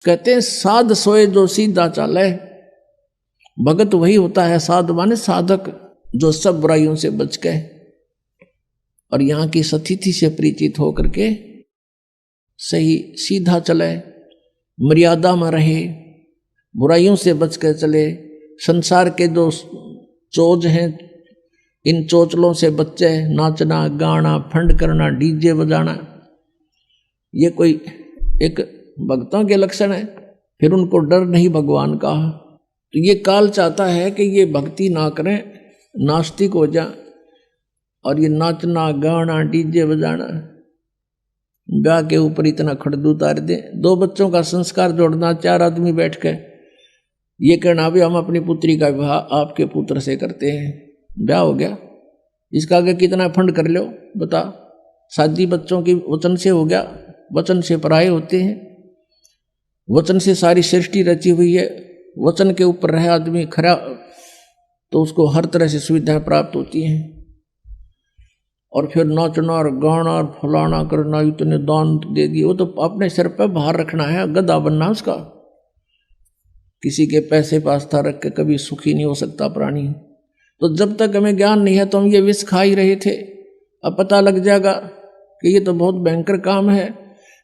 कहते हैं साध सोए जो सीधा चाले। भगत वही होता है, साध माने साधक, जो सब बुराइयों से बच के और यहाँ की सतिथि से परिचित होकर के सही सीधा चले, मर्यादा में रहे, बुराइयों से बच कर चले। संसार के जो चोज हैं, इन चोचलों से बच्चे, नाचना गाना फंड करना डीजे बजाना, ये कोई एक भक्तों के लक्षण है। फिर उनको डर नहीं भगवान का। तो ये काल चाहता है कि ये भक्ति ना करें, नास्तिक हो जा, और ये नाचना गाना डीजे बजाना, ब्याह के ऊपर इतना खड़दू उतार दे। 2 बच्चों का संस्कार जोड़ना, 4 आदमी बैठ के ये कहना भी हम अपनी पुत्री का विवाह आपके पुत्र से करते हैं, ब्याह हो गया, इसका आगे कितना फंड कर लो बता। शादी बच्चों की वचन से हो गया, वचन से पराये होते हैं, वचन से सारी सृष्टि रची हुई है। वचन के ऊपर रहे आदमी खरा तो उसको हर तरह से सुविधाएं प्राप्त होती हैं। और फिर नाचना और गाना और फलाना करना, इतने दान दे दिए, वो तो अपने सिर पर बाहर रखना है, गधा बनना उसका। किसी के पैसे पास्ता रख के कभी सुखी नहीं हो सकता प्राणी। तो जब तक हमें ज्ञान नहीं है तो हम ये विष खा ही रहे थे। अब पता लग जाएगा कि ये तो बहुत भयंकर काम है।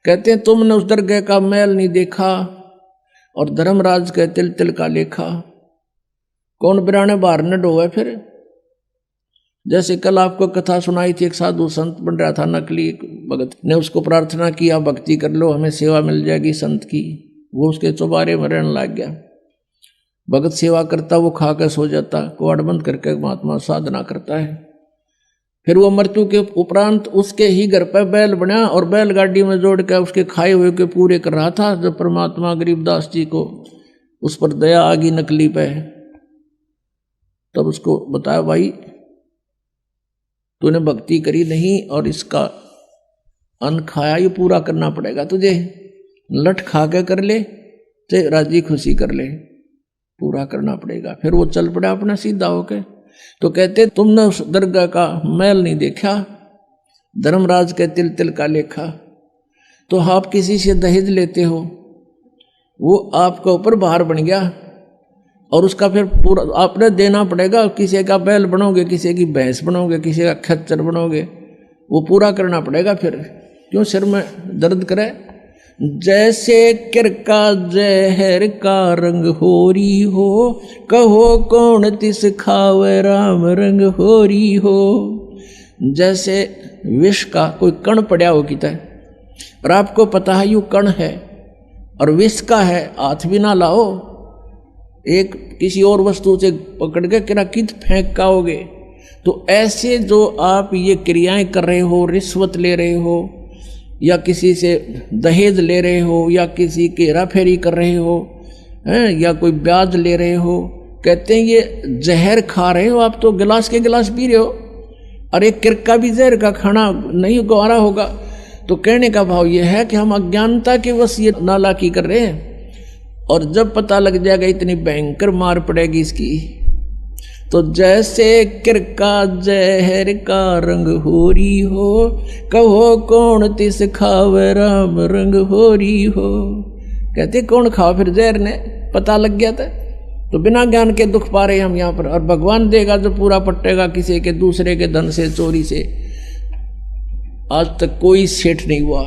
कहते हैं तुमने उस दरगाह का मैल नहीं देखा और धर्मराज के तिल तिल का लेखा। कौन बिराने बाहर न डोवे। फिर जैसे कल आपको कथा सुनाई थी, एक साधु संत बन रहा था, नकली भगत ने उसको प्रार्थना किया भक्ति कर लो हमें सेवा मिल जाएगी संत की। वो उसके चौबारे में रहने लग गया। भगत सेवा करता, वो खा कर सो जाता, कुआड़ बंद करके महात्मा साधना करता है। फिर वो मृत्यु के उपरांत उसके ही घर पर बैल बना और बैलगाड़ी में जोड़ कर उसके खाए हुए के पूरे कर रहा था। जब परमात्मा गरीबदास जी को उस पर दया आ गई नकली पे, तब उसको बताया भाई तूने भक्ति करी नहीं और इसका अन्न खाया, ये पूरा करना पड़ेगा तुझे। लठ खा के कर ले चाहे राजी खुशी कर ले, पूरा करना पड़ेगा। फिर वो चल पड़ा अपना सीधा होके। तो कहते तुमने उस दरगाह का मैल नहीं देखा, धर्मराज के तिल तिल का लेखा। तो आप किसी से दहेज लेते हो, वो आपके ऊपर भार बन गया और उसका फिर पूरा आपने देना पड़ेगा। किसी का बैल बनोगे, किसी की भैंस बनोगे, किसी का खच्चर बनोगे, वो पूरा करना पड़ेगा। फिर क्यों सिर में दर्द करे। जैसे किरका जहर का रंग होरी हो, कहो कौन तिस खावे राम रंग होरी हो। जैसे विष का कोई कण पड़ा हो किता और आपको पता है यू कण है और विष का है, हाथ भी ना लाओ, एक किसी और वस्तु से पकड़ के किरा कित फेंक खाओगे। तो ऐसे जो आप ये क्रियाएं कर रहे हो, रिश्वत ले रहे हो या किसी से दहेज ले रहे हो या किसी की हेराफेरी कर रहे हो हैं या कोई ब्याज ले रहे हो, कहते हैं ये जहर खा रहे हो आप। तो गिलास के गिलास पी रहे हो और एक किरका भी जहर का खाना नहीं गवारा होगा। तो कहने का भाव ये है कि हम अज्ञानता के वश ये नालायकी कर रहे हैं और जब पता लग जाएगा इतनी भयंकर मार पड़ेगी इसकी। तो जैसे किरका जहर का रंग होरी हो, कहो कौन तिस खावे राम रंग होरी हो। कहते कौन खाओ फिर जहर ने, पता लग गया था। तो बिना ज्ञान के दुख पा रहे हम यहाँ पर। और भगवान देगा जो पूरा पट्टेगा किसी के दूसरे के धन से, चोरी से। आज तक कोई सेठ नहीं हुआ।